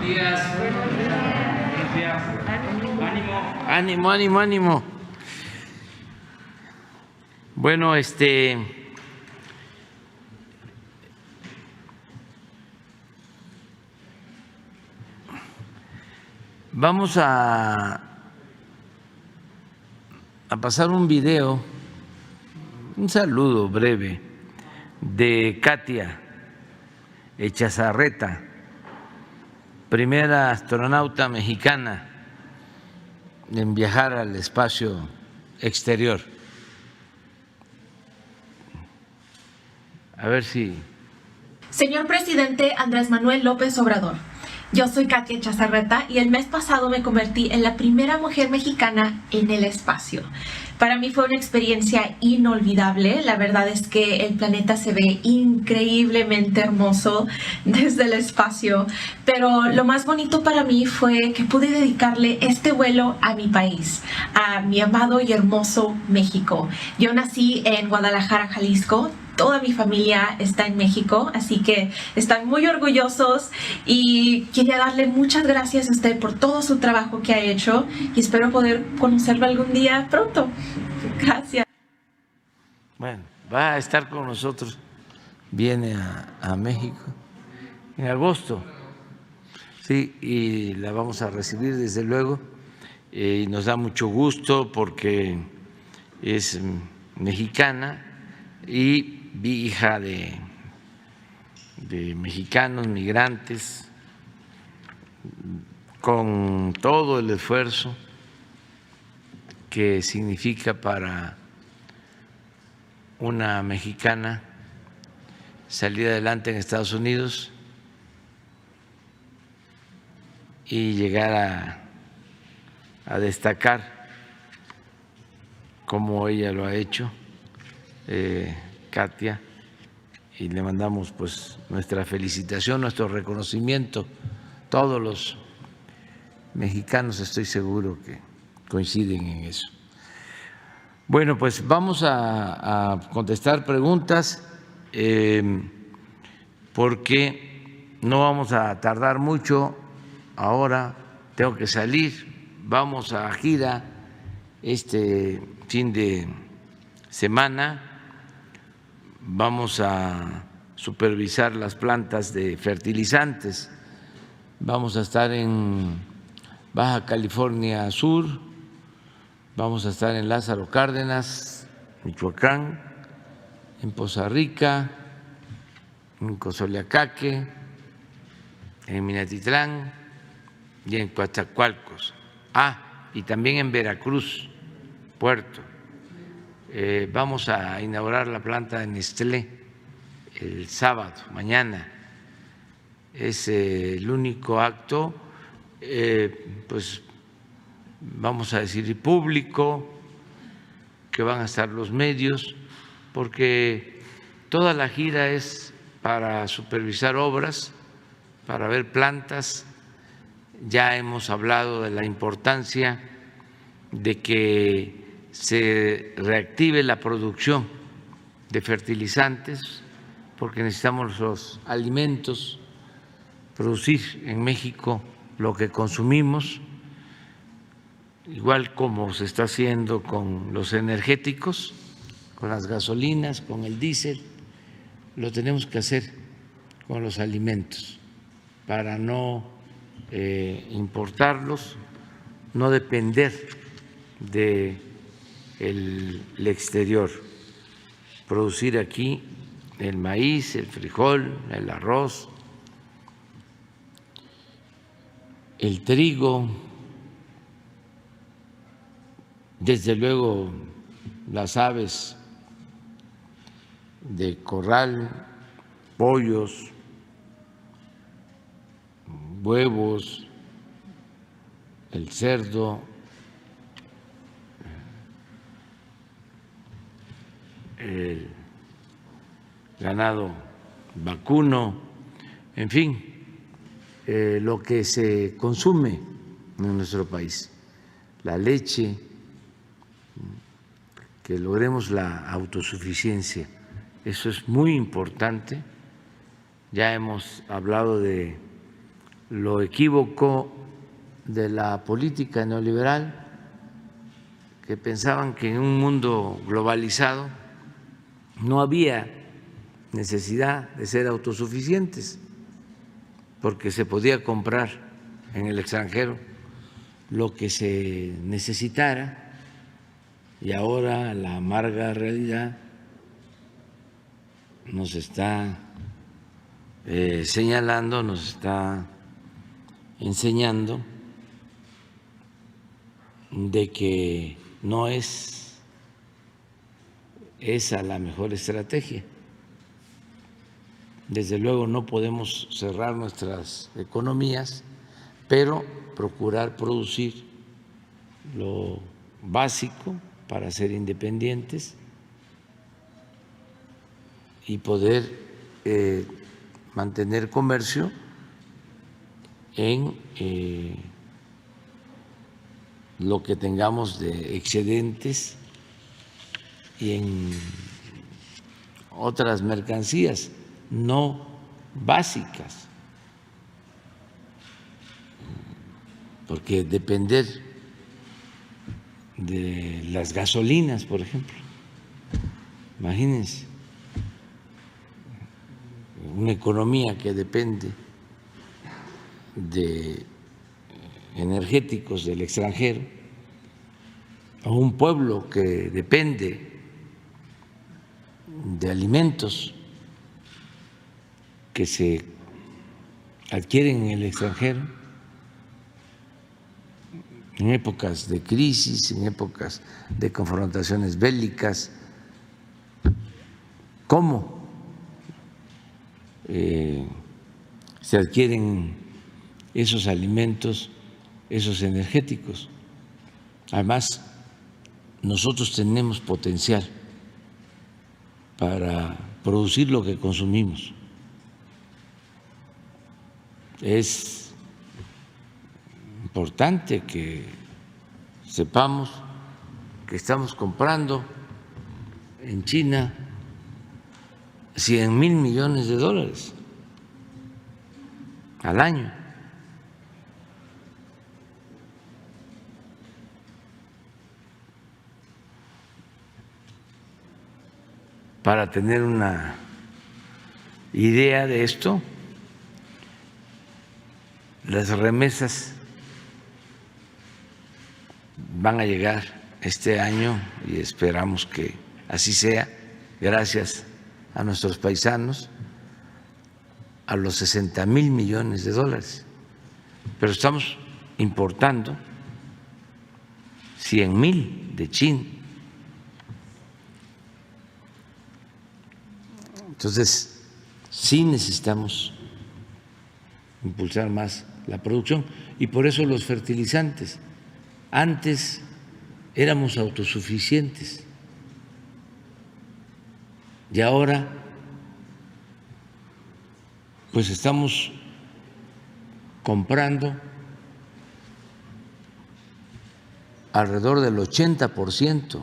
días. Buenos días. Ánimo. Ánimo, ánimo, ánimo. Bueno, vamos a pasar un video, un saludo breve de Katia Echazarreta, primera astronauta mexicana en viajar al espacio exterior. A ver si... Señor presidente Andrés Manuel López Obrador, yo soy Katia Echazarreta y el mes pasado me convertí en la primera mujer mexicana en el espacio. Para mí fue una experiencia inolvidable. La verdad es que el planeta se ve increíblemente hermoso desde el espacio, pero lo más bonito para mí fue que pude dedicarle este vuelo a mi país, a mi amado y hermoso México. Yo nací en Guadalajara, Jalisco. Toda mi familia está en México, así que están muy orgullosos y quería darle muchas gracias a usted por todo su trabajo que ha hecho y espero poder conocerlo algún día pronto. Gracias. Bueno, va a estar con nosotros, viene a México en agosto, sí, y la vamos a recibir desde luego, y nos da mucho gusto porque es mexicana y hija de mexicanos migrantes, con todo el esfuerzo que significa para una mexicana salir adelante en Estados Unidos y llegar a destacar como ella lo ha hecho. Katia, y le mandamos pues nuestra felicitación, nuestro reconocimiento. Todos los mexicanos estoy seguro que coinciden en eso. Bueno, pues vamos a contestar preguntas porque no vamos a tardar mucho. Ahora tengo que salir, vamos a gira este fin de semana. Vamos a supervisar las plantas de fertilizantes, vamos a estar en Baja California Sur, vamos a estar en Lázaro Cárdenas, Michoacán, en Poza Rica, en Cozoleacaque, en Minatitlán y en Coatzacoalcos. Y también en Veracruz, Puerto. Vamos a inaugurar la planta de Nestlé el sábado, mañana. Es el único acto, pues vamos a decir público, que van a estar los medios, porque toda la gira es para supervisar obras, para ver plantas. Ya hemos hablado de la importancia de que se reactive la producción de fertilizantes, porque necesitamos los alimentos, producir en México lo que consumimos, igual como se está haciendo con los energéticos, con las gasolinas, con el diésel, lo tenemos que hacer con los alimentos para no importarlos, no depender del exterior, producir aquí el maíz, el frijol, el arroz, el trigo, desde luego las aves de corral, pollos, huevos, el cerdo, el ganado vacuno, en fin, lo que se consume en nuestro país, la leche, que logremos la autosuficiencia. Eso es muy importante. Ya hemos hablado de lo equívoco de la política neoliberal, que pensaban que en un mundo globalizado no había necesidad de ser autosuficientes, porque se podía comprar en el extranjero lo que se necesitara, y ahora la amarga realidad nos está señalando, nos está enseñando de que no es esa la mejor estrategia. Desde luego no podemos cerrar nuestras economías, pero procurar producir lo básico para ser independientes y poder mantener comercio en lo que tengamos de excedentes y en otras mercancías no básicas, porque depender de las gasolinas, por ejemplo, imagínense, una economía que depende de energéticos del extranjero, o un pueblo que depende de alimentos que se adquieren en el extranjero, en épocas de crisis, en épocas de confrontaciones bélicas. ¿Cómo se adquieren esos alimentos, esos energéticos? Además, nosotros tenemos potencial para producir lo que consumimos. Es importante que sepamos que estamos comprando en China 100,000 millones de dólares al año. Para tener una idea de esto, las remesas van a llegar este año y esperamos que así sea, gracias a nuestros paisanos, a los 60,000 millones de dólares. Pero estamos importando 100,000 de China. Entonces, sí necesitamos impulsar más la producción, y por eso los fertilizantes. Antes éramos autosuficientes y ahora pues estamos comprando alrededor del 80%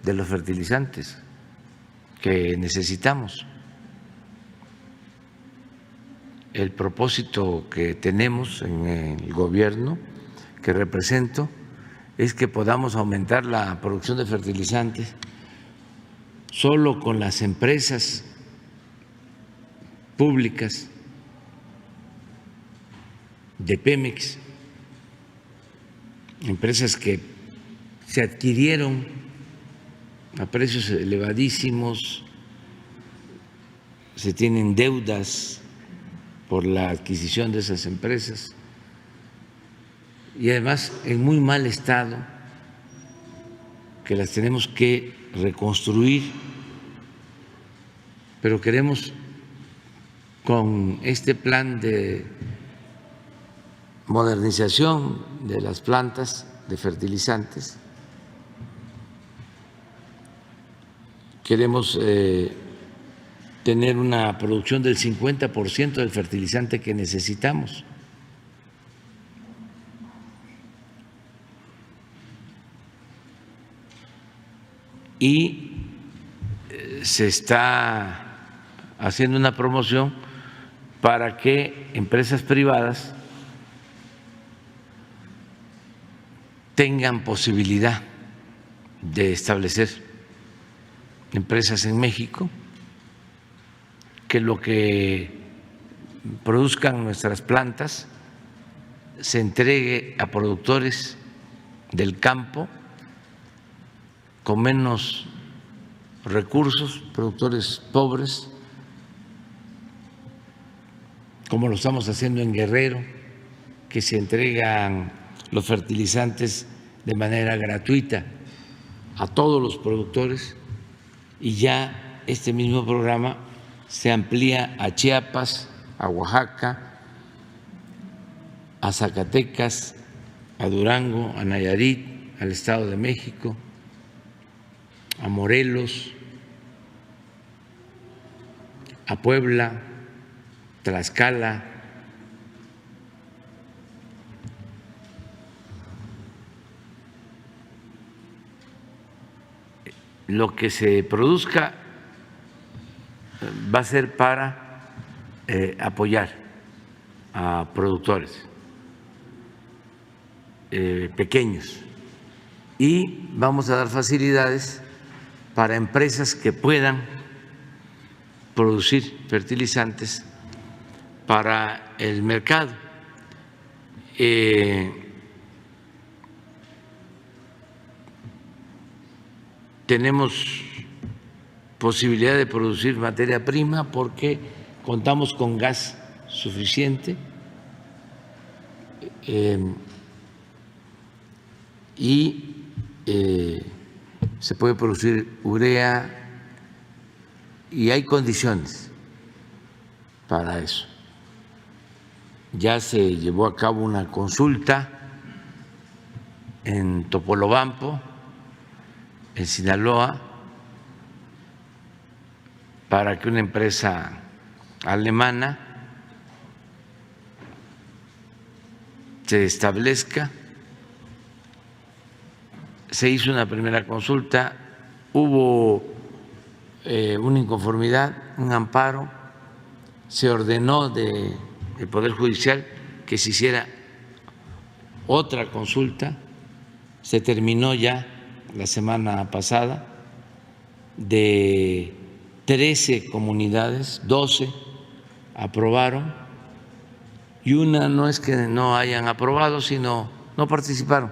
de los fertilizantes que necesitamos. El propósito que tenemos en el gobierno que represento es que podamos aumentar la producción de fertilizantes solo con las empresas públicas de Pemex, empresas que se adquirieron a precios elevadísimos, se tienen deudas por la adquisición de esas empresas y además en muy mal estado, que las tenemos que reconstruir, pero queremos con este plan de modernización de las plantas de fertilizantes, queremos tener una producción del 50% del fertilizante que necesitamos. Y se está haciendo una promoción para que empresas privadas tengan posibilidad de establecer empresas en México, que lo que produzcan nuestras plantas se entregue a productores del campo con menos recursos, productores pobres, como lo estamos haciendo en Guerrero, que se entregan los fertilizantes de manera gratuita a todos los productores, y ya este mismo programa se amplía a Chiapas, a Oaxaca, a Zacatecas, a Durango, a Nayarit, al Estado de México, a Morelos, a Puebla, Tlaxcala, lo que se produzca va a ser para apoyar a productores pequeños, y vamos a dar facilidades para empresas que puedan producir fertilizantes para el mercado. Tenemos posibilidad de producir materia prima porque contamos con gas suficiente y se puede producir urea, y hay condiciones para eso. Ya se llevó a cabo una consulta en Topolobampo, en Sinaloa, para que una empresa alemana se establezca. Se hizo una primera consulta, hubo una inconformidad, un amparo, se ordenó del Poder Judicial que se hiciera otra consulta, se terminó ya la semana pasada. De 13 comunidades, 12 aprobaron, y una no es que no hayan aprobado, sino no participaron,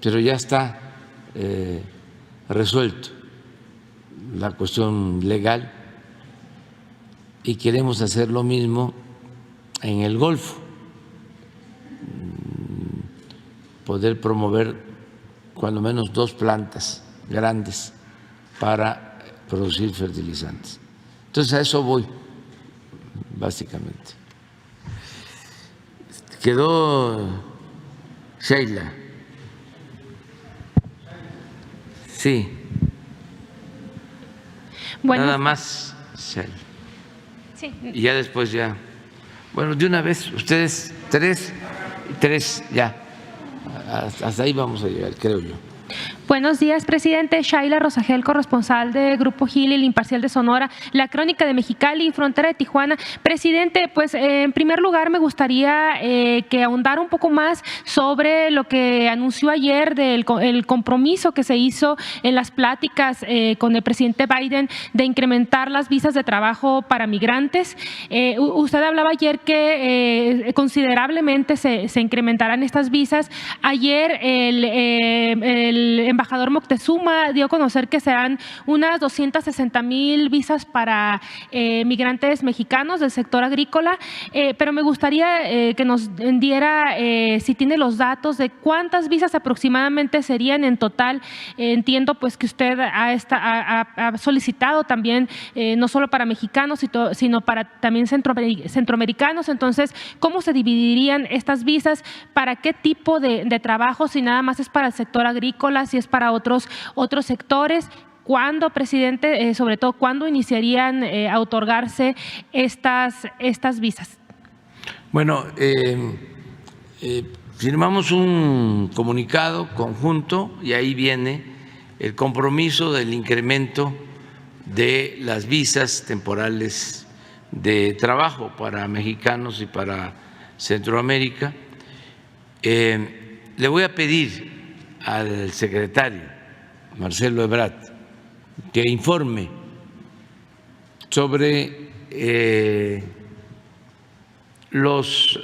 pero ya está resuelto la cuestión legal, y queremos hacer lo mismo en el Golfo, poder promover cuando menos 2 plantas grandes para producir fertilizantes. Entonces a eso voy, básicamente. Quedó Sheila. Sí. Bueno, nada más, Sheila. sí. Y ya después ya. Bueno, de una vez, ustedes 3 y 3 ya. Hasta ahí vamos a llegar, creo yo. Buenos días, presidente. Shaila Rosagel, corresponsal de Grupo Gil y El Imparcial de Sonora, La Crónica de Mexicali y Frontera de Tijuana. Presidente, pues en primer lugar me gustaría que ahondara un poco más sobre lo que anunció ayer del el compromiso que se hizo en las pláticas con el presidente Biden de incrementar las visas de trabajo para migrantes. Usted hablaba ayer que considerablemente se incrementarán estas visas. Ayer el embajador Moctezuma dio a conocer que serán unas 260,000 visas para migrantes mexicanos del sector agrícola, pero me gustaría que nos diera, si tiene los datos de cuántas visas aproximadamente serían en total. Entiendo pues que usted ha solicitado también no solo para mexicanos, sino para también centroamericanos. Entonces, ¿cómo se dividirían estas visas? ¿Para qué tipo de trabajo? Si nada más es para el sector agrícola, si es para otros sectores. ¿Cuándo, presidente, sobre todo, cuándo iniciarían a otorgarse estas visas? Bueno, firmamos un comunicado conjunto y ahí viene el compromiso del incremento de las visas temporales de trabajo para mexicanos y para Centroamérica. Le voy a pedir al secretario Marcelo Ebrard que informe sobre los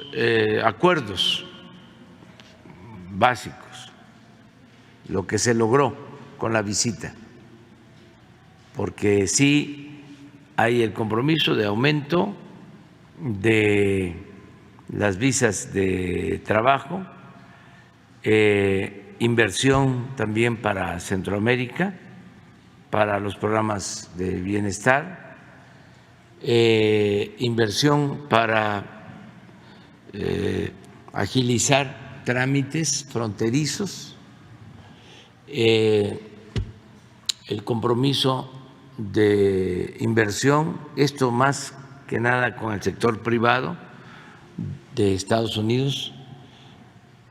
acuerdos básicos, lo que se logró con la visita, porque sí hay el compromiso de aumento de las visas de trabajo, inversión también para Centroamérica, para los programas de bienestar, inversión para agilizar trámites fronterizos, el compromiso de inversión, esto más que nada con el sector privado de Estados Unidos.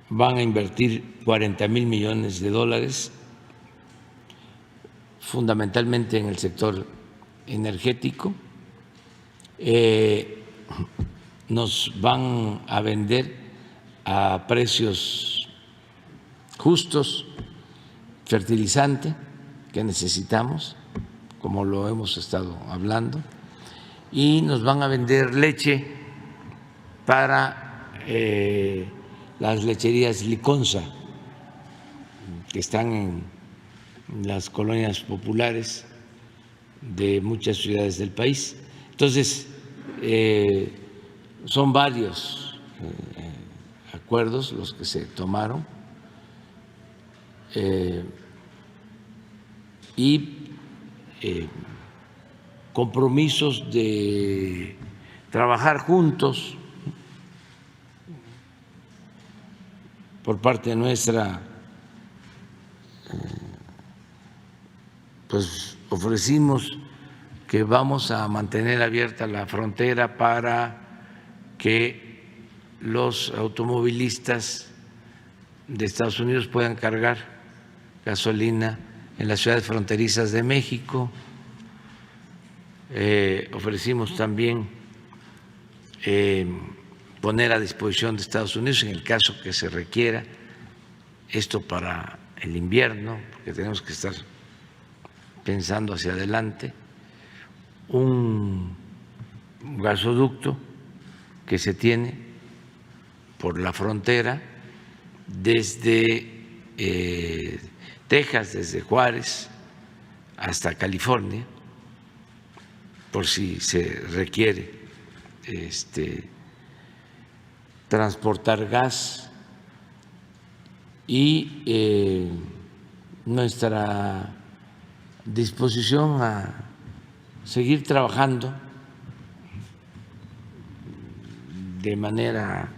Van a invertir 40,000 millones de dólares, fundamentalmente en el sector energético. Nos van a vender a precios justos fertilizante que necesitamos, como lo hemos estado hablando, y nos van a vender leche para las lecherías Liconza, que están en las colonias populares de muchas ciudades del país. Entonces, son varios acuerdos los que se tomaron y compromisos de trabajar juntos por parte nuestra. Pues ofrecimos que vamos a mantener abierta la frontera para que los automovilistas de Estados Unidos puedan cargar gasolina en las ciudades fronterizas de México. Ofrecimos también poner a disposición de Estados Unidos, en el caso que se requiera, esto para el invierno, porque tenemos que estar pensando hacia adelante, un gasoducto que se tiene por la frontera desde Texas, desde Juárez hasta California, por si se requiere transportar gas, y nuestra disposición a seguir trabajando de manera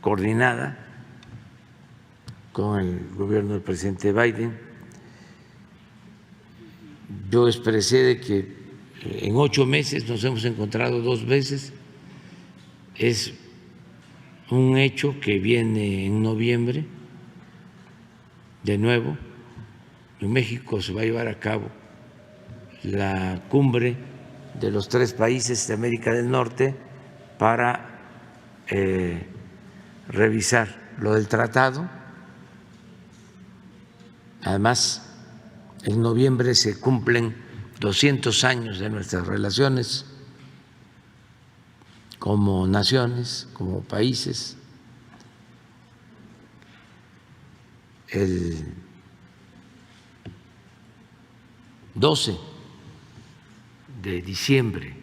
coordinada con el gobierno del presidente Biden. Yo expresé de que en 8 meses nos hemos encontrado 2 veces. Es un hecho que viene en noviembre. De nuevo, en México se va a llevar a cabo la cumbre de los 3 países de América del Norte para revisar lo del tratado. Además, en noviembre se cumplen 200 años de nuestras relaciones como naciones, como países. El 12 de diciembre,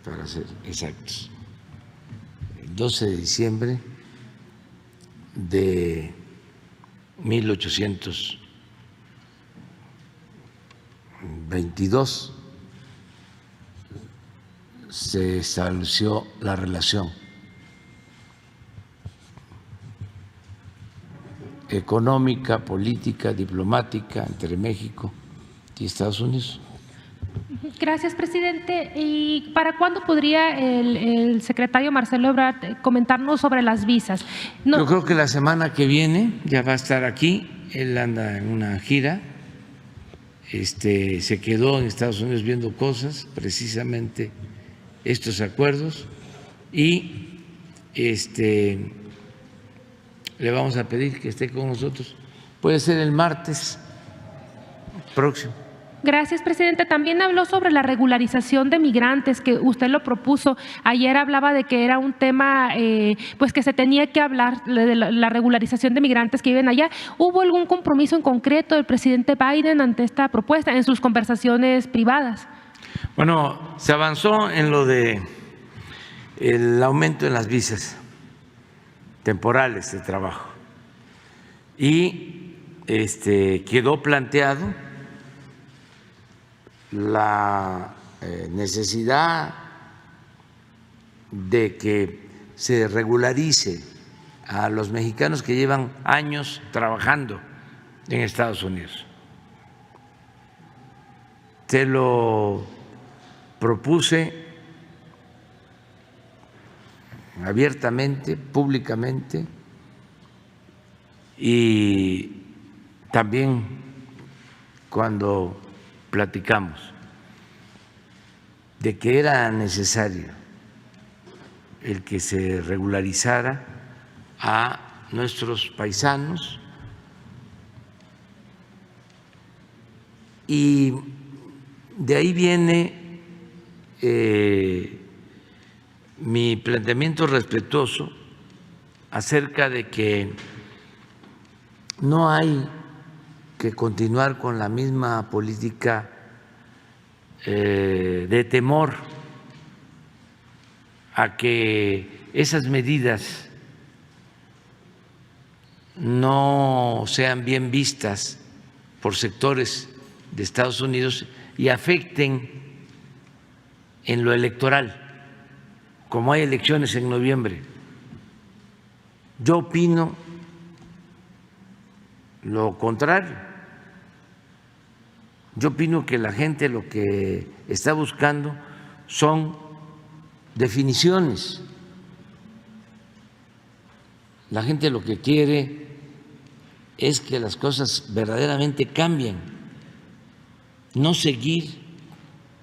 para ser exactos, el 12 de diciembre de 1822 se estableció la relación económica, política, diplomática entre México y Estados Unidos. Gracias, presidente. ¿Y para cuándo podría el secretario Marcelo Ebrard comentarnos sobre las visas? Yo creo que la semana que viene ya va a estar aquí. Él anda en una gira. Se quedó en Estados Unidos viendo cosas, precisamente estos acuerdos y le vamos a pedir que esté con nosotros. Puede ser el martes próximo. Gracias, presidente. También habló sobre la regularización de migrantes, que usted lo propuso. Ayer hablaba de que era un tema pues que se tenía que hablar de la regularización de migrantes que viven allá. ¿Hubo algún compromiso en concreto del presidente Biden ante esta propuesta en sus conversaciones privadas? Bueno, se avanzó en lo de el aumento en las visas temporales de trabajo y quedó planteado la necesidad de que se regularice a los mexicanos que llevan años trabajando en Estados Unidos. Se lo propuse abiertamente, públicamente, y también cuando platicamos de que era necesario el que se regularizara a nuestros paisanos, y de ahí viene mi planteamiento respetuoso acerca de que no hay que continuar con la misma política de temor a que esas medidas no sean bien vistas por sectores de Estados Unidos y afecten en lo electoral, como hay elecciones en noviembre. Yo opino lo contrario. Yo opino que la gente lo que está buscando son definiciones. La gente lo que quiere es que las cosas verdaderamente cambien, no seguir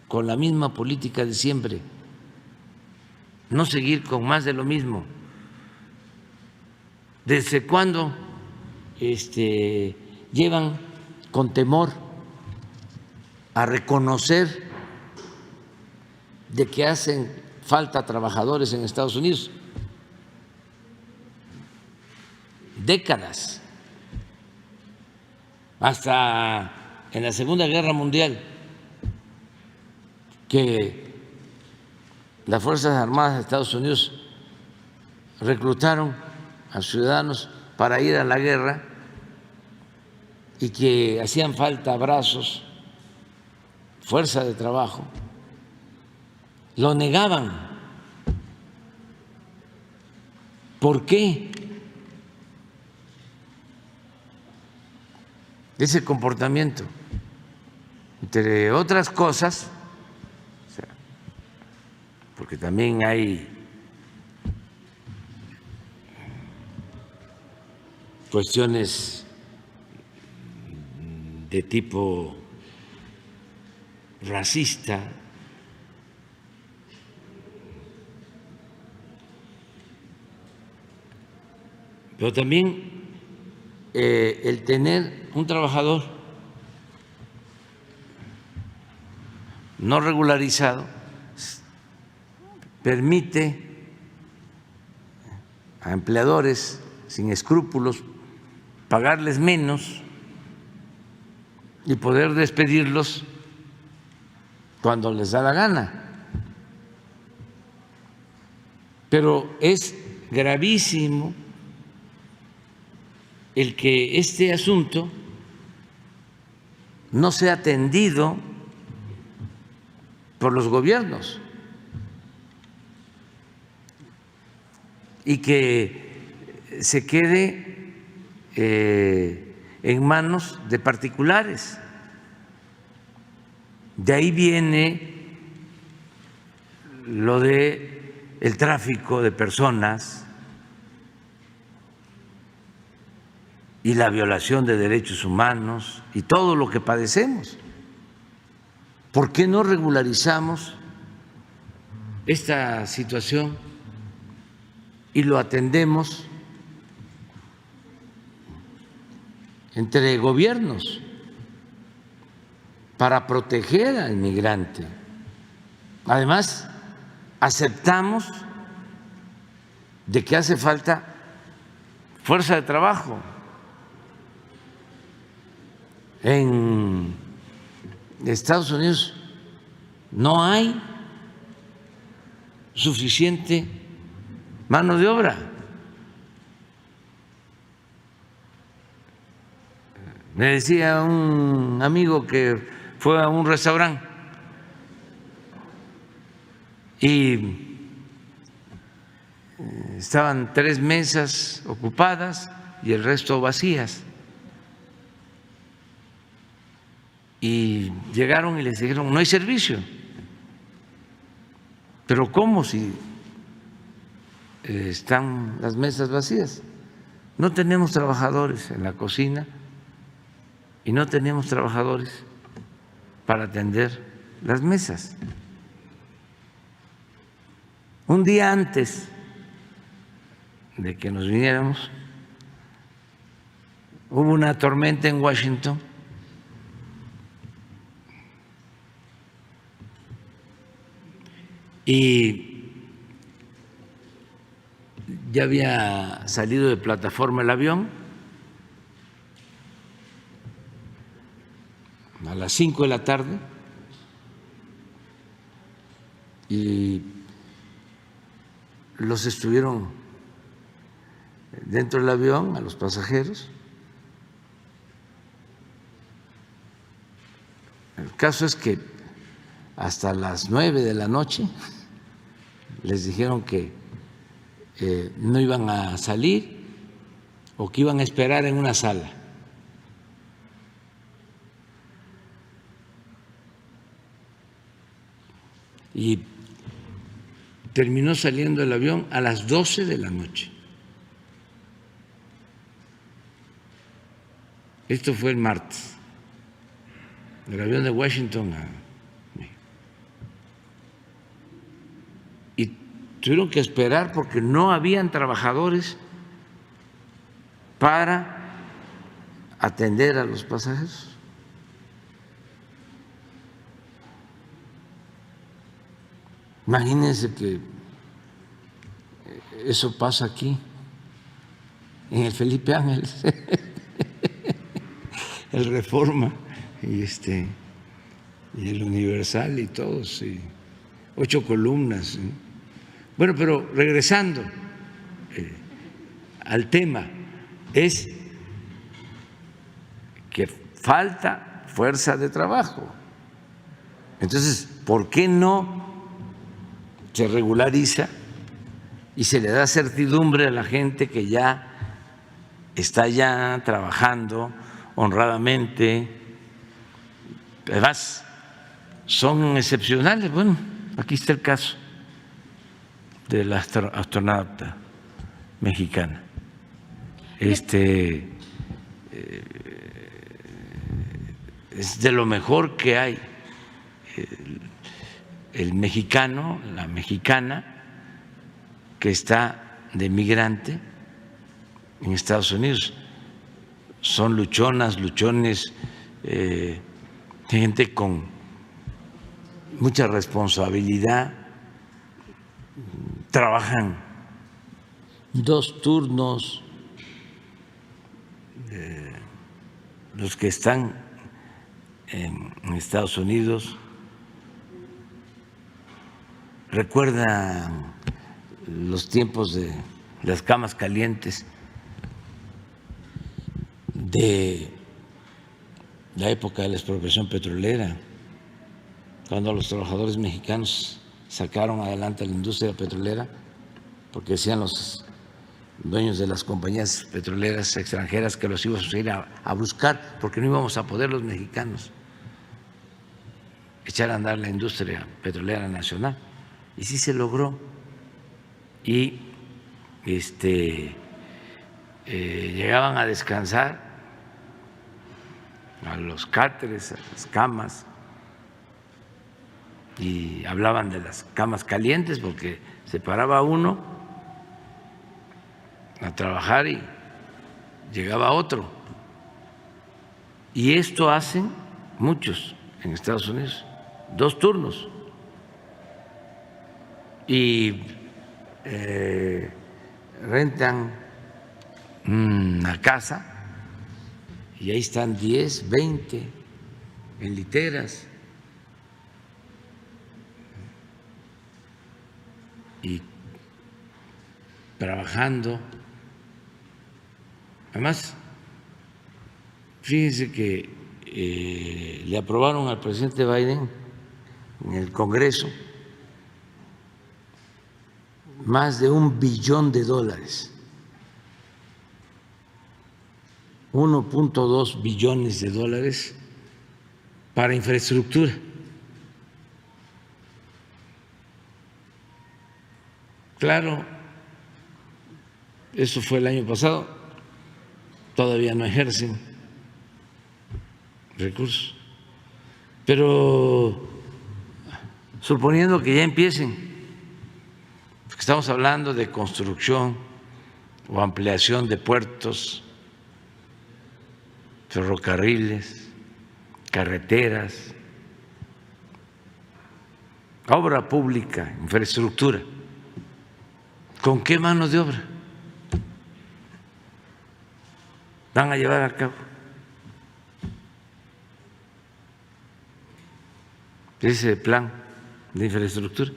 con la misma política de siempre, no seguir con más de lo mismo. ¿Desde cuándo llevan con temor a reconocer de que hacen falta trabajadores en Estados Unidos? Décadas. Hasta en la Segunda Guerra Mundial, que las Fuerzas Armadas de Estados Unidos reclutaron a ciudadanos para ir a la guerra y que hacían falta brazos, fuerza de trabajo, lo negaban. ¿Por qué? Ese comportamiento, entre otras cosas, porque también hay cuestiones de tipo racista, pero también el tener un trabajador no regularizado permite a empleadores sin escrúpulos pagarles menos y poder despedirlos cuando les da la gana. Pero es gravísimo el que este asunto no sea atendido por los gobiernos y que se quede en manos de particulares. De ahí viene lo de el tráfico de personas y la violación de derechos humanos y todo lo que padecemos. ¿Por qué no regularizamos esta situación y lo atendemos entre gobiernos para proteger al migrante. Además, aceptamos de que hace falta fuerza de trabajo. En Estados Unidos no hay suficiente mano de obra. Me decía un amigo que fue a un restaurante y estaban 3 mesas ocupadas y el resto vacías. Y llegaron y les dijeron, no hay servicio. Pero ¿cómo si están las mesas vacías? No tenemos trabajadores en la cocina y no tenemos trabajadores para atender las mesas. Un día antes de que nos viniéramos, hubo una tormenta en Washington y ya había salido de plataforma el avión a las 5 de la tarde y los estuvieron dentro del avión a los pasajeros. El caso es que hasta las 9 de la noche les dijeron que no iban a salir o que iban a esperar en una sala. Y terminó saliendo el avión a las 12 de la noche. Esto fue el martes. El avión de Washington a México. Y tuvieron que esperar porque no habían trabajadores para atender a los pasajeros. Imagínense que eso pasa aquí, en el Felipe Ángeles, el Reforma y el Universal y todos, y 8 columnas. Bueno, pero regresando al tema, es que falta fuerza de trabajo. Entonces, ¿por qué no se regulariza y se le da certidumbre a la gente que ya está ya trabajando honradamente? Además, son excepcionales. Bueno, aquí está el caso de la astronauta mexicana. Es de lo mejor que hay. El mexicano, la mexicana que está de migrante en Estados Unidos, son luchonas, luchones, gente con mucha responsabilidad, trabajan 2 turnos, los que están en Estados Unidos. Recuerdan los tiempos de las camas calientes de la época de la expropiación petrolera, cuando los trabajadores mexicanos sacaron adelante la industria petrolera, porque decían los dueños de las compañías petroleras extranjeras que los íbamos a ir a buscar, porque no íbamos a poder los mexicanos echar a andar la industria petrolera nacional. Y sí se logró. Y llegaban a descansar a los cáteres, a las camas, y hablaban de las camas calientes porque se paraba uno a trabajar y llegaba otro. Y esto hacen muchos en Estados Unidos, 2 turnos. Y rentan una casa y ahí están 10, 20 en literas. Y trabajando. Además, fíjense que le aprobaron al presidente Biden en el Congreso más de $1 billón, 1.2 billones de dólares para infraestructura. Claro, eso fue el año pasado, todavía no ejercen recursos, pero suponiendo que ya empiecen, porque estamos hablando de construcción o ampliación de puertos, ferrocarriles, carreteras, obra pública, infraestructura. ¿Con qué mano de obra van a llevar a cabo ese plan de infraestructura?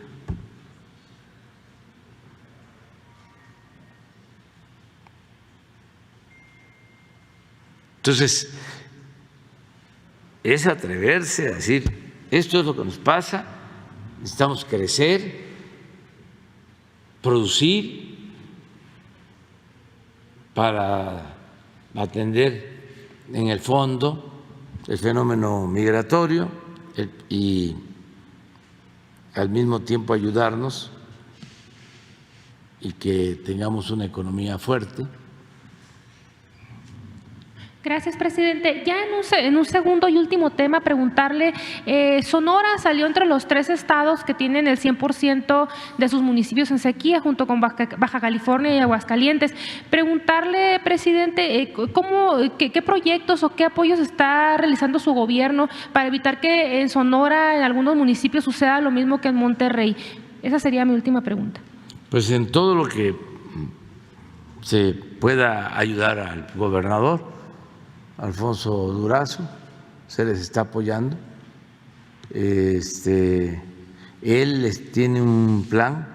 Entonces, es atreverse a decir, esto es lo que nos pasa, necesitamos crecer, producir para atender en el fondo el fenómeno migratorio y al mismo tiempo ayudarnos y que tengamos una economía fuerte. Gracias, presidente. Ya en un segundo y último tema, preguntarle, Sonora salió entre los 3 estados que tienen el 100% de sus municipios en sequía, junto con Baja California y Aguascalientes. Preguntarle, presidente, qué proyectos o qué apoyos está realizando su gobierno para evitar que en Sonora, en algunos municipios, suceda lo mismo que en Monterrey. Esa sería mi última pregunta. Pues en todo lo que se pueda ayudar al gobernador Alfonso Durazo, se les está apoyando. Él tiene un plan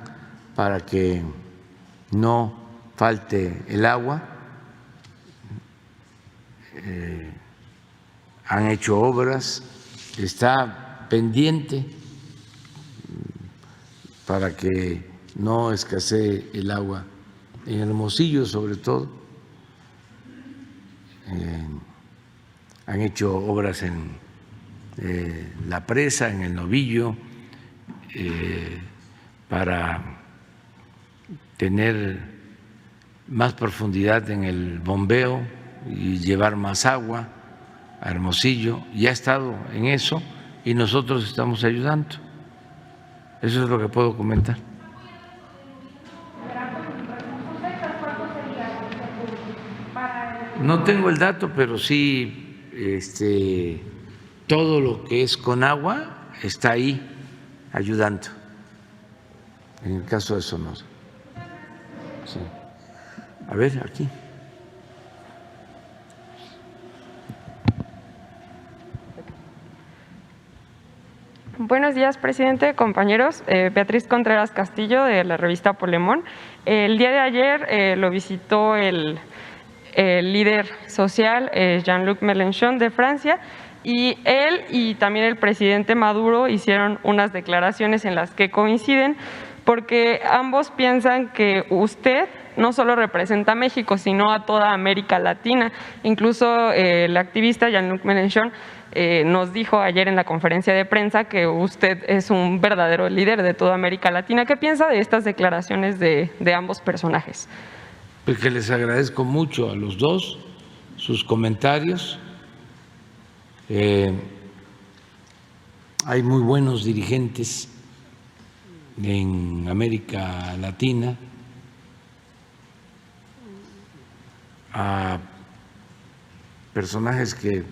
para que no falte el agua. Han hecho obras, está pendiente para que no escasee el agua en Hermosillo, sobre todo. Han hecho obras en la presa, en el Novillo, para tener más profundidad en el bombeo y llevar más agua a Hermosillo. Ya ha estado en eso y nosotros estamos ayudando. Eso es lo que puedo comentar. No tengo el dato, pero sí todo lo que es con agua está ahí ayudando, en el caso de Sonora. Sí. A ver, aquí. Buenos días, presidente, compañeros. Beatriz Contreras Castillo, de la revista Polemón. El día de ayer lo visitó el líder social Jean-Luc Mélenchon de Francia, y él y también el presidente Maduro hicieron unas declaraciones en las que coinciden, porque ambos piensan que usted no solo representa a México, sino a toda América Latina. Incluso el activista Jean-Luc Mélenchon nos dijo ayer en la conferencia de prensa que usted es un verdadero líder de toda América Latina. ¿Qué piensa de estas declaraciones de ambos personajes? Pues que les agradezco mucho a los dos sus comentarios. hay muy buenos dirigentes en América Latina, a personajes que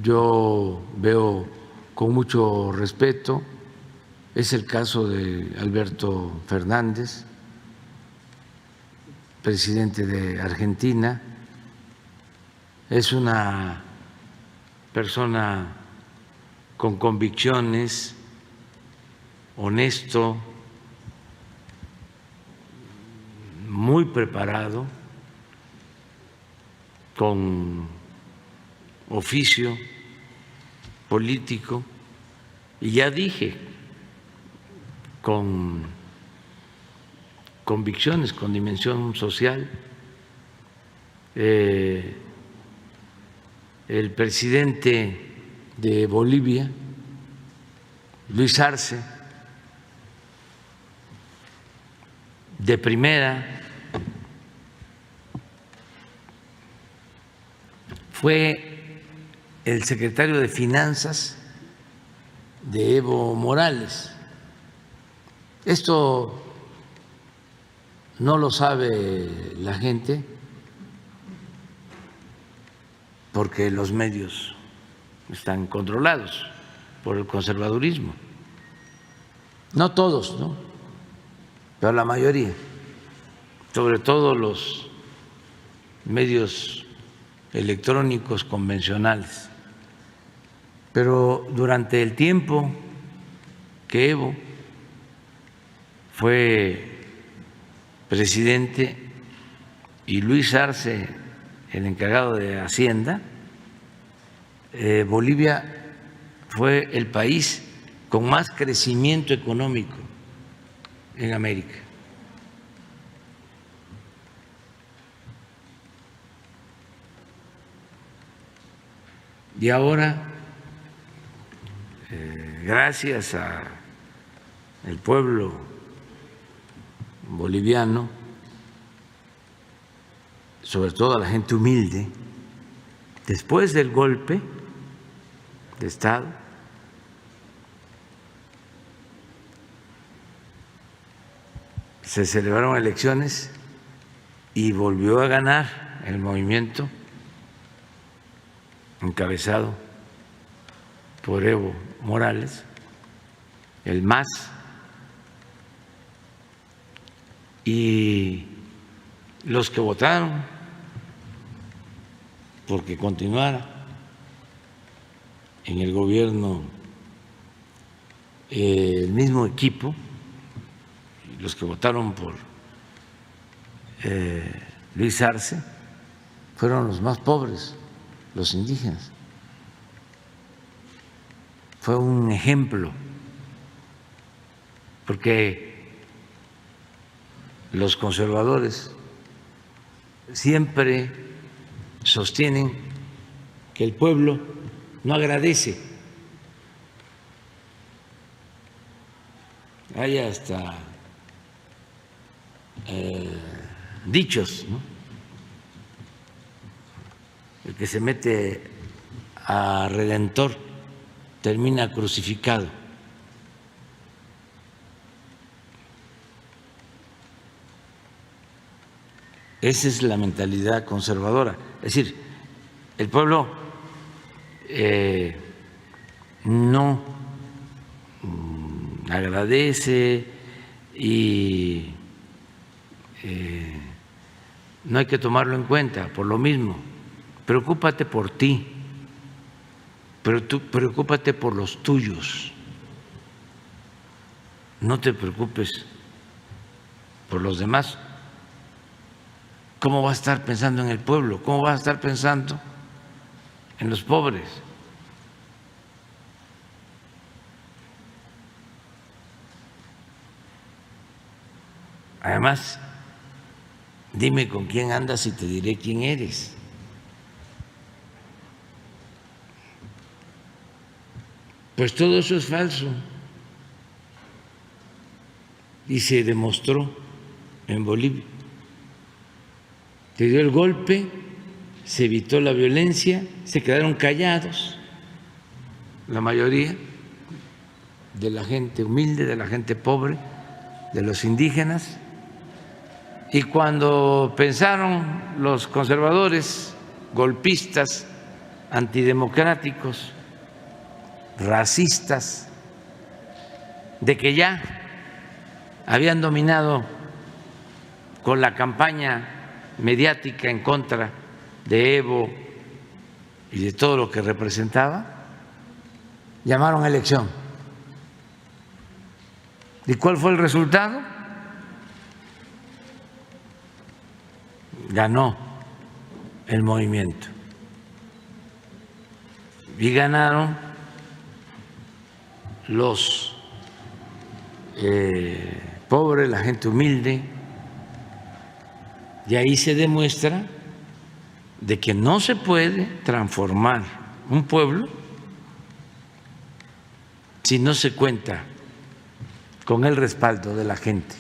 yo veo con mucho respeto. Es el caso de Alberto Fernández, presidente de Argentina. Es una persona con convicciones, honesto, muy preparado, con oficio político, y ya dije, con convicciones, con dimensión social. El presidente de Bolivia, Luis Arce, de primera, fue el secretario de Finanzas de Evo Morales. Esto no lo sabe la gente porque los medios están controlados por el conservadurismo. No todos, ¿no? Pero la mayoría, sobre todo los medios electrónicos convencionales. Pero durante el tiempo que Evo fue presidente y Luis Arce el encargado de Hacienda, Bolivia fue el país con más crecimiento económico en América. Y ahora, gracias al pueblo boliviano, sobre todo a la gente humilde, después del golpe de Estado, se celebraron elecciones y volvió a ganar el movimiento encabezado por Evo Morales, el MAS, y los que votaron porque continuara en el gobierno el mismo equipo, los que votaron por Luis Arce, fueron los más pobres, los indígenas. Fue un ejemplo, porque los conservadores siempre sostienen que el pueblo no agradece. Hay hasta dichos, ¿no? El que se mete a redentor termina crucificado. Esa es la mentalidad conservadora. Es decir, el pueblo no agradece y no hay que tomarlo en cuenta. Por lo mismo, preocúpate por ti, pero tú preocúpate por los tuyos. No te preocupes por los demás. ¿Cómo vas a estar pensando en el pueblo? ¿Cómo vas a estar pensando en los pobres? Además, dime con quién andas y te diré quién eres. Pues todo eso es falso. Y se demostró en Bolivia. Se dio el golpe, se evitó la violencia, se quedaron callados, la mayoría, de la gente humilde, de la gente pobre, de los indígenas. Y cuando pensaron los conservadores, golpistas, antidemocráticos, racistas, de que ya habían dominado con la campaña mediática en contra de Evo y de todo lo que representaba, llamaron a elección. ¿Y cuál fue el resultado? Ganó el movimiento y ganaron los pobres, la gente humilde, y ahí se demuestra de que no se puede transformar un pueblo si no se cuenta con el respaldo de la gente.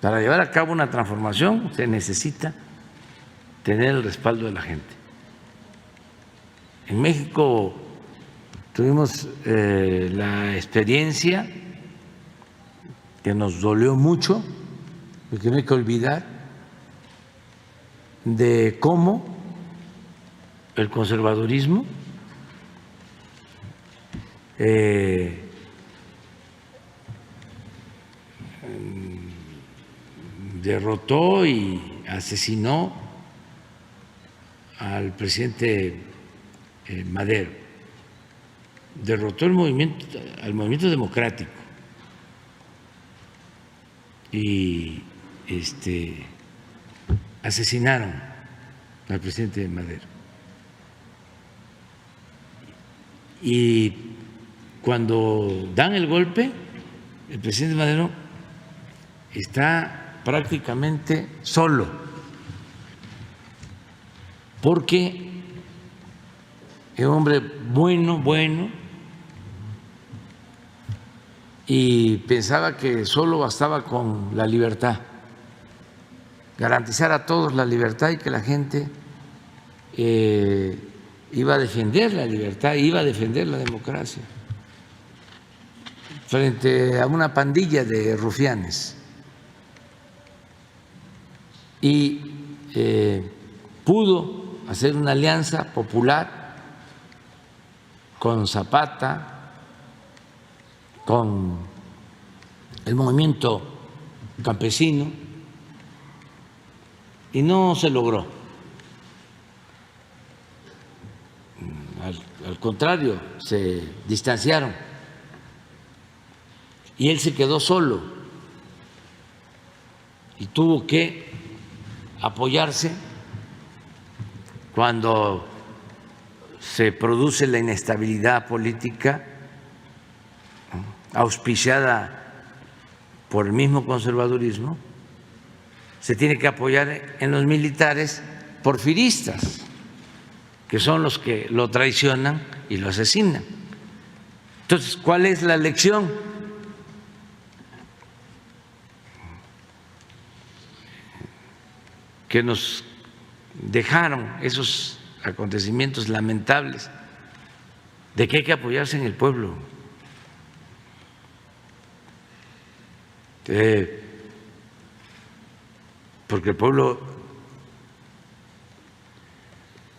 Para llevar a cabo una transformación se necesita tener el respaldo de la gente. En México tuvimos la experiencia que nos dolió mucho, porque no hay que olvidar, de cómo el conservadurismo derrotó y asesinó al presidente Madero, derrotó al movimiento democrático y asesinaron al presidente Madero. Y cuando dan el golpe, el presidente Madero está prácticamente solo, porque es un hombre bueno, y pensaba que solo bastaba con la libertad, garantizar a todos la libertad, y que la gente iba a defender la libertad, iba a defender la democracia frente a una pandilla de rufianes. Y pudo hacer una alianza popular con Zapata, con el movimiento campesino, y no se logró. Al contrario, se distanciaron y él se quedó solo y tuvo que apoyarse cuando se produce la inestabilidad política auspiciada por el mismo conservadurismo. Se tiene que apoyar en los militares porfiristas, que son los que lo traicionan y lo asesinan. Entonces, ¿cuál es la lección? Que nos dejaron esos acontecimientos lamentables, de que hay que apoyarse en el pueblo. Porque el pueblo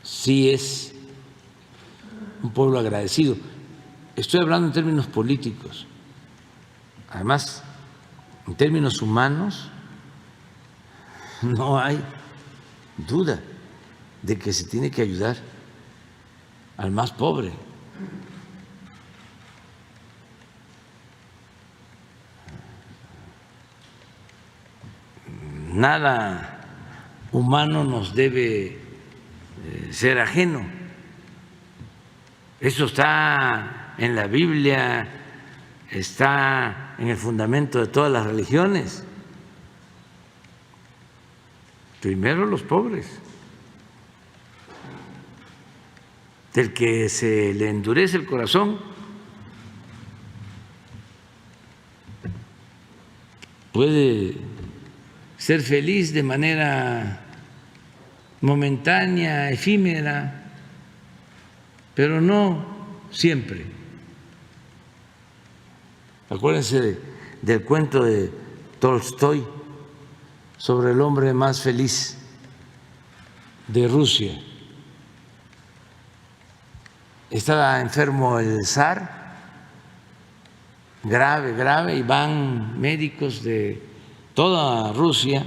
sí es un pueblo agradecido. Estoy hablando en términos políticos. Además, en términos humanos, no hay duda de que se tiene que ayudar al más pobre. Nada humano nos debe ser ajeno. Eso está en la Biblia, está en el fundamento de todas las religiones. Primero los pobres. Del que se le endurece el corazón puede ser feliz de manera momentánea, efímera, pero no siempre. Acuérdense del cuento de Tolstoy sobre el hombre más feliz de Rusia. Estaba enfermo el zar, grave, y van médicos de toda Rusia,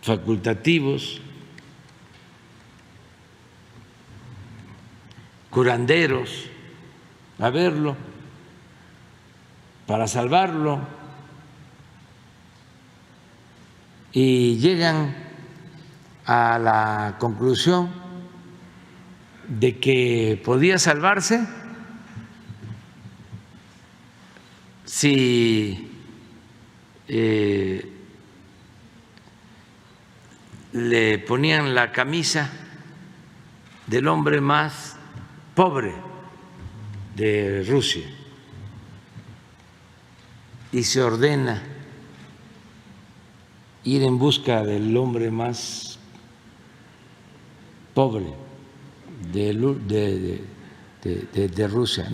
facultativos, curanderos, a verlo para salvarlo, y llegan a la conclusión de que podía salvarse si le ponían la camisa del hombre más pobre de Rusia y se ordena ir en busca del hombre más pobre de Rusia.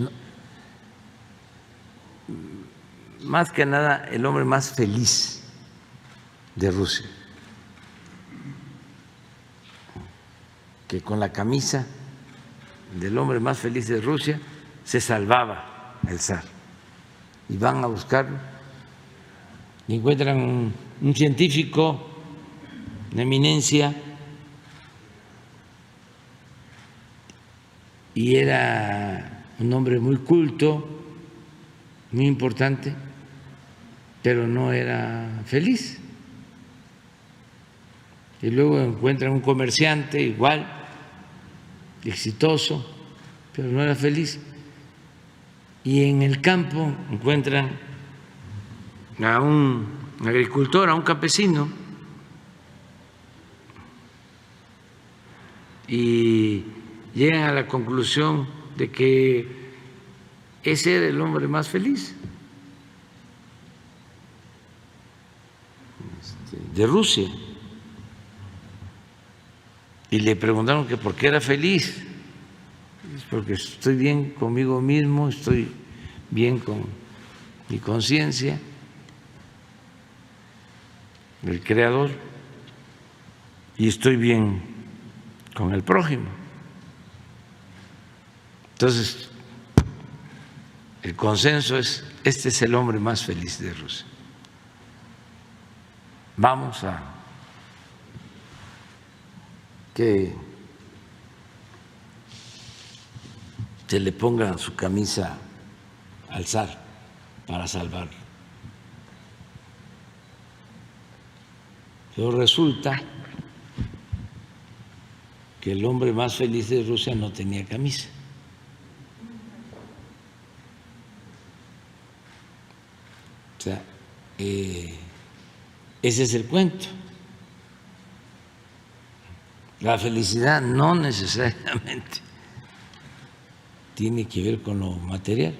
Más que nada el hombre más feliz de Rusia, que con la camisa del hombre más feliz de Rusia se salvaba el zar. Y van a buscarlo y encuentran un científico de eminencia, y era un hombre muy culto, muy importante, pero no era feliz. Y luego encuentran un comerciante igual, exitoso, pero no era feliz. Y en el campo encuentran a un agricultor, a un campesino, y llegan a la conclusión de que ese era el hombre más feliz de Rusia. Y le preguntaron que por qué era feliz. Es porque estoy bien conmigo mismo, estoy bien con mi conciencia, el Creador, y estoy bien con el prójimo. Entonces, el consenso es: este es el hombre más feliz de Rusia. Vamos a que se le ponga su camisa al zar para salvarlo. Pero resulta que el hombre más feliz de Rusia no tenía camisa. O sea, ese es el cuento. La felicidad no necesariamente tiene que ver con lo material.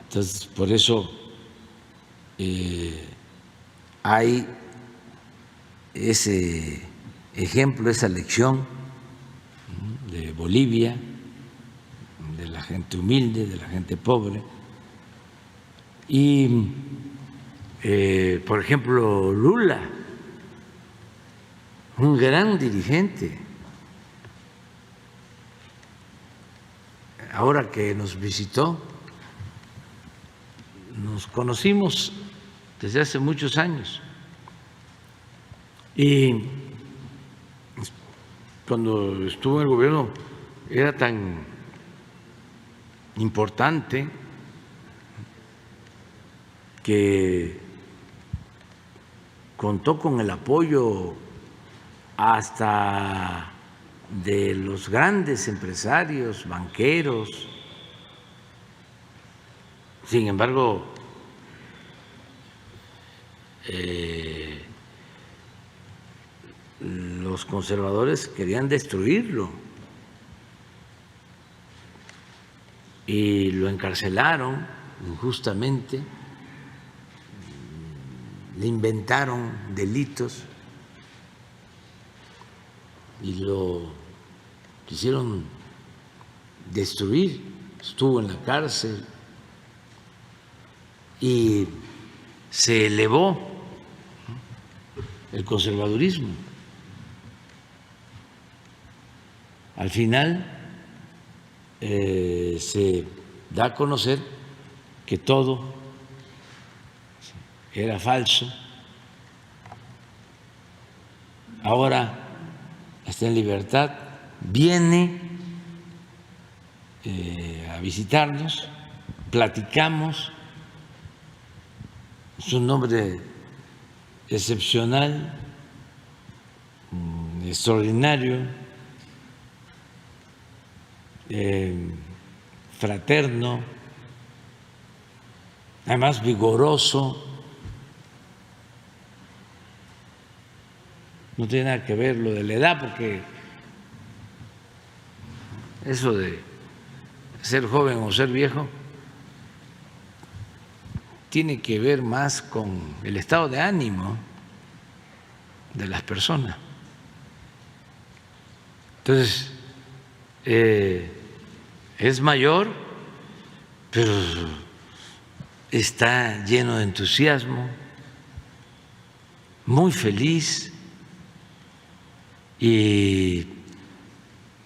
Entonces, por eso hay ese ejemplo, esa lección de Bolivia, de la gente humilde, de la gente pobre. Y, por ejemplo, Lula, un gran dirigente, ahora que nos visitó, nos conocimos desde hace muchos años, y cuando estuvo en el gobierno era tan importante que contó con el apoyo hasta de los grandes empresarios, banqueros. Sin embargo, los conservadores querían destruirlo y lo encarcelaron injustamente, le inventaron delitos y lo quisieron destruir, estuvo en la cárcel y se elevó el conservadurismo. Al final se da a conocer que todo era falso. Ahora está en libertad, viene a visitarnos, platicamos. Es un hombre excepcional, extraordinario, fraterno, además vigoroso. No tiene nada que ver lo de la edad, porque eso de ser joven o ser viejo tiene que ver más con el estado de ánimo de las personas. Entonces, es mayor, pero está lleno de entusiasmo, muy feliz, y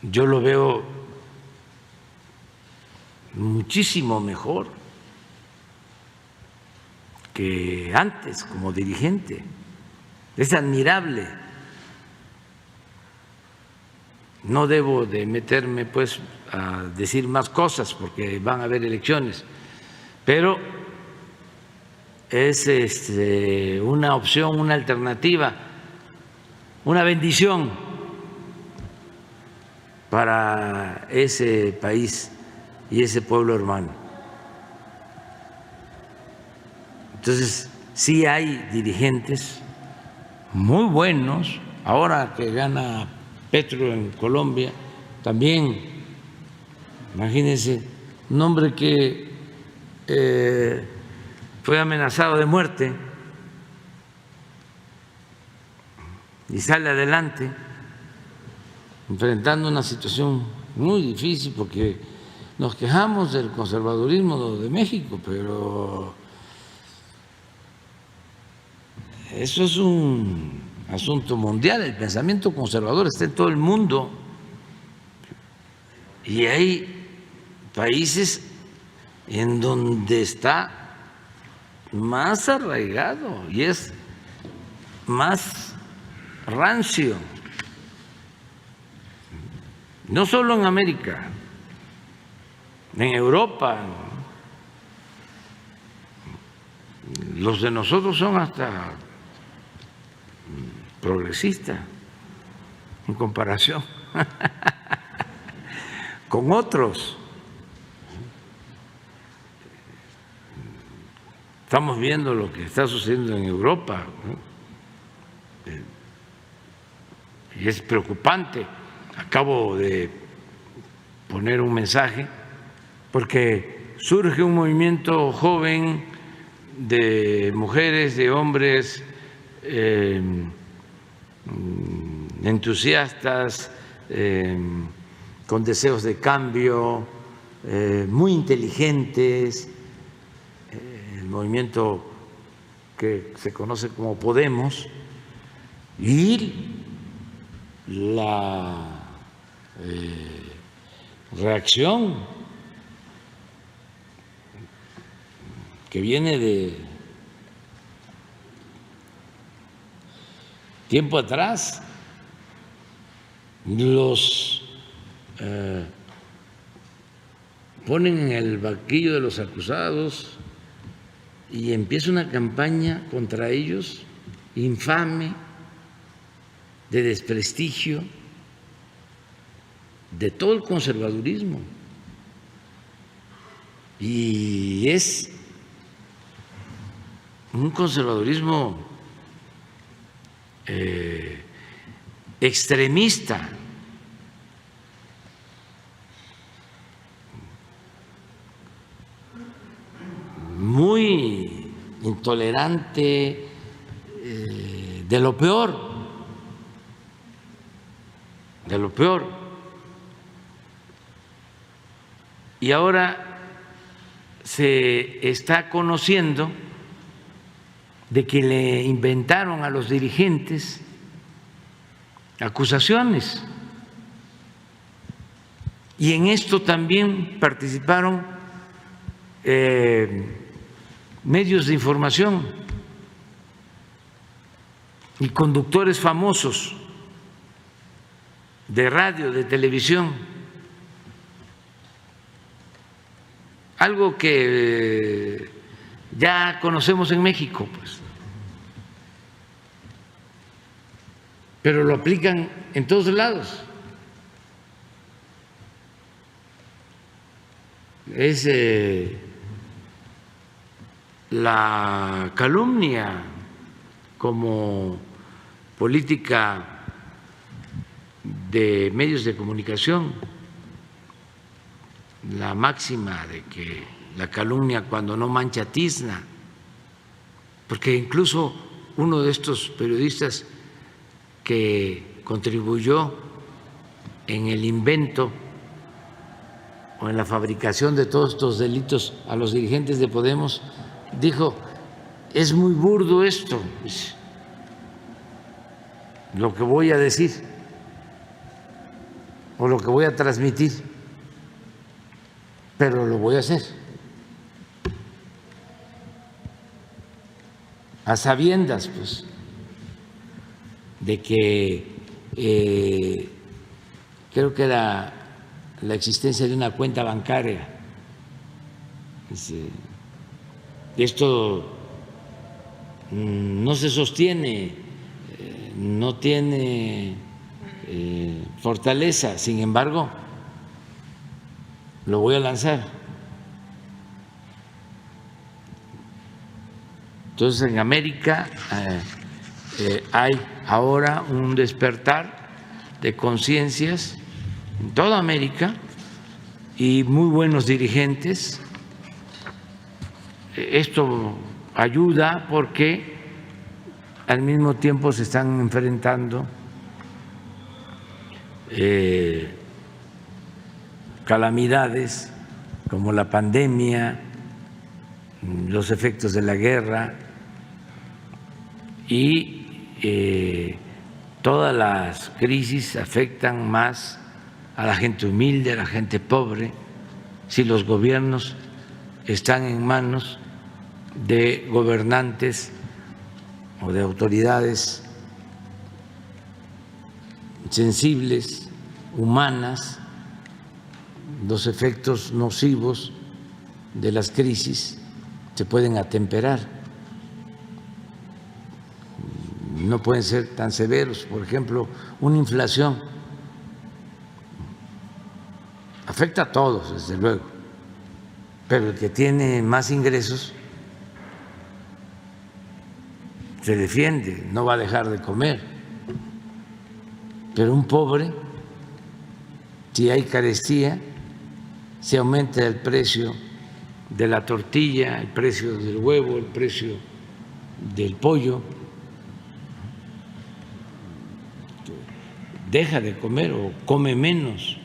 yo lo veo muchísimo mejor que antes como dirigente. Es admirable. No debo de meterme pues a decir más cosas porque van a haber elecciones, pero es una opción, una alternativa, una bendición para ese país y ese pueblo hermano. Entonces, sí hay dirigentes muy buenos. Ahora que gana Petro en Colombia, también, imagínense, un hombre que fue amenazado de muerte y sale adelante, enfrentando una situación muy difícil, porque nos quejamos del conservadurismo de México, pero eso es un asunto mundial. El pensamiento conservador está en todo el mundo y hay países en donde está más arraigado y es más rancio. No solo en América, en Europa. Los de nosotros son hasta progresistas en comparación con otros. Estamos viendo lo que está sucediendo en Europa, ¿no? Y es preocupante. Acabo de poner un mensaje porque surge un movimiento joven de mujeres, de hombres entusiastas, con deseos de cambio, muy inteligentes, el movimiento que se conoce como Podemos, y la reacción que viene de tiempo atrás, los ponen en el banquillo de los acusados y empieza una campaña contra ellos infame, de desprestigio de todo el conservadurismo, y es un conservadurismo extremista, muy intolerante, de lo peor. de lo peor. Y ahora se está conociendo de que le inventaron a los dirigentes acusaciones. Y en esto también participaron medios de información y conductores famosos de radio, de televisión, algo que ya conocemos en México, pues, pero lo aplican en todos lados. Es la calumnia como política de medios de comunicación, la máxima de que la calumnia cuando no mancha tizna, porque incluso uno de estos periodistas que contribuyó en el invento o en la fabricación de todos estos delitos a los dirigentes de Podemos dijo: es muy burdo esto, lo que voy a decir o lo que voy a transmitir, pero lo voy a hacer a sabiendas, pues, de que creo que era la existencia de una cuenta bancaria. Esto no se sostiene, no tiene fortaleza, sin embargo, lo voy a lanzar. Entonces, en América hay ahora un despertar de conciencias en toda América y muy buenos dirigentes. Esto ayuda porque al mismo tiempo se están enfrentando calamidades como la pandemia, los efectos de la guerra y todas las crisis afectan más a la gente humilde, a la gente pobre, si los gobiernos están en manos de gobernantes o de autoridades sensibles, humanas. Los efectos nocivos de las crisis se pueden atemperar, no pueden ser tan severos. Por ejemplo, una inflación afecta a todos, desde luego, pero el que tiene más ingresos se defiende, no va a dejar de comer, pero un pobre, si hay carestía, si aumenta el precio de la tortilla, el precio del huevo, el precio del pollo, deja de comer o come menos,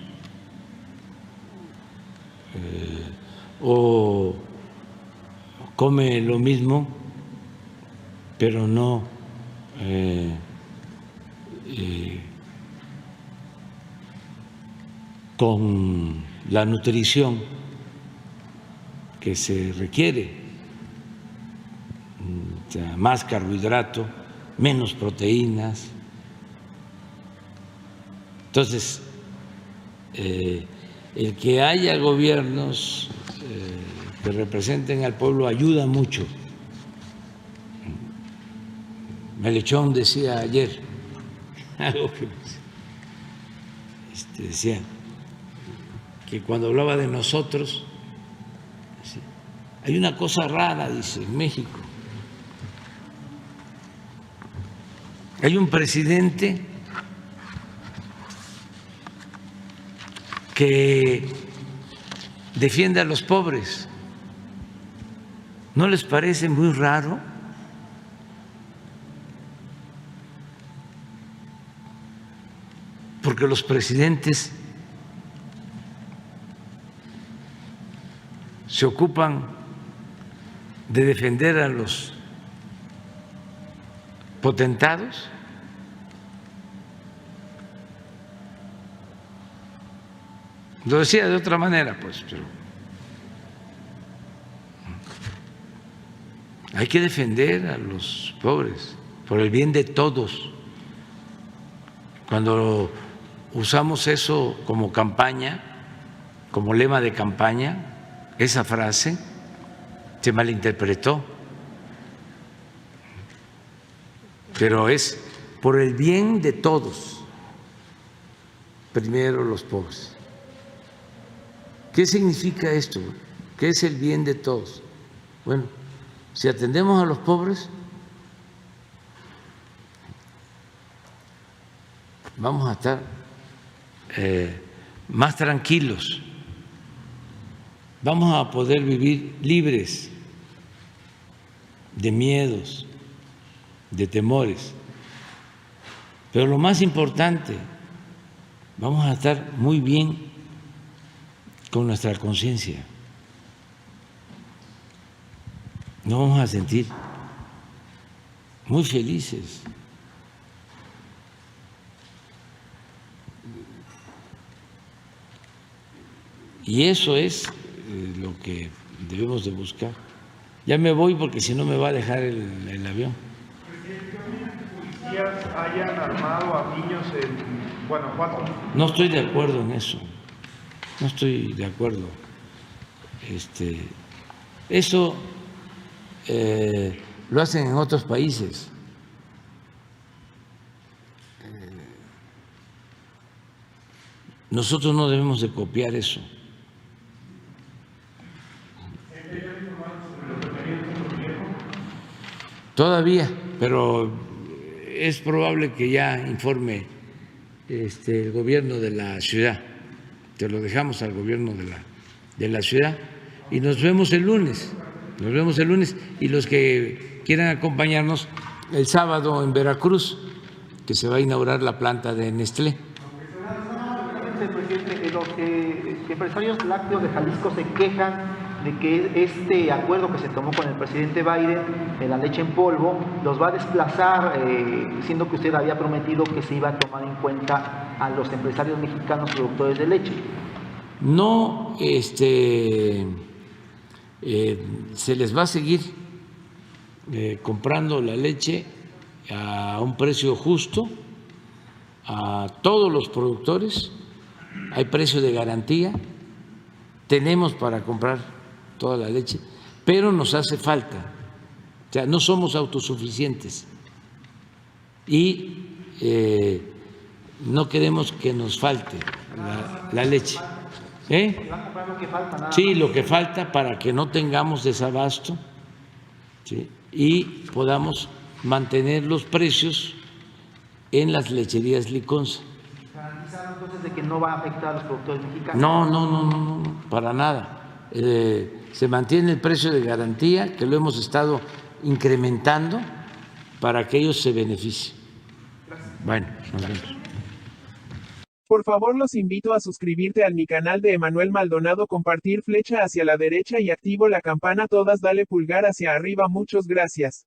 o come lo mismo pero no con la nutrición que se requiere, o sea, más carbohidrato, menos proteínas. Entonces, el que haya gobiernos que representen al pueblo ayuda mucho. Melechón decía ayer algo que decía que cuando hablaba de nosotros, hay una cosa rara, dice, en México. Hay un presidente que defiende a los pobres. ¿No les parece muy raro? Porque porque los presidentes se ocupan de defender a los potentados. Lo decía de otra manera, pues, pero hay que defender a los pobres por el bien de todos. Cuando usamos eso como campaña, como lema de campaña, esa frase se malinterpretó, pero es por el bien de todos, primero los pobres. ¿Qué significa esto? ¿Qué es el bien de todos? Bueno, si atendemos a los pobres, vamos a estar más tranquilos, vamos a poder vivir libres de miedos, de temores, pero lo más importante, vamos a estar muy bien con nuestra conciencia, nos vamos a sentir muy felices. Y eso es lo que debemos de buscar. Ya me voy porque si no me va a dejar el avión. Policías hayan armado a niños en Guanajuato. No estoy de acuerdo en eso. No estoy de acuerdo. Eso lo hacen en otros países. Nosotros no debemos de copiar eso. Todavía, pero es probable que ya informe el gobierno de la ciudad. Te lo dejamos al gobierno de la ciudad y nos vemos el lunes. Nos vemos el lunes y los que quieran acompañarnos el sábado en Veracruz, que se va a inaugurar la planta de Nestlé. Presidente, los empresarios lácteos de Jalisco se quejan de que este acuerdo que se tomó con el presidente Biden de la leche en polvo los va a desplazar, siendo que usted había prometido que se iba a tomar en cuenta a los empresarios mexicanos productores de leche. No, se les va a seguir comprando la leche a un precio justo a todos los productores, hay precio de garantía, tenemos para comprar toda la leche, pero nos hace falta, o sea, no somos autosuficientes y no queremos que nos falte la leche. Sí, lo que falta para que no tengamos desabasto, ¿sí? Y podamos mantener los precios en las lecherías Liconza. ¿Garantizaron entonces de que no va a afectar a los productores mexicanos? No, para nada. Se mantiene el precio de garantía, que lo hemos estado incrementando para que ellos se beneficien. Bueno, nos vemos. Por favor los invito a suscribirte a mi canal de Emanuel Maldonado, compartir flecha hacia la derecha y activo la campana todas, dale pulgar hacia arriba, muchas gracias.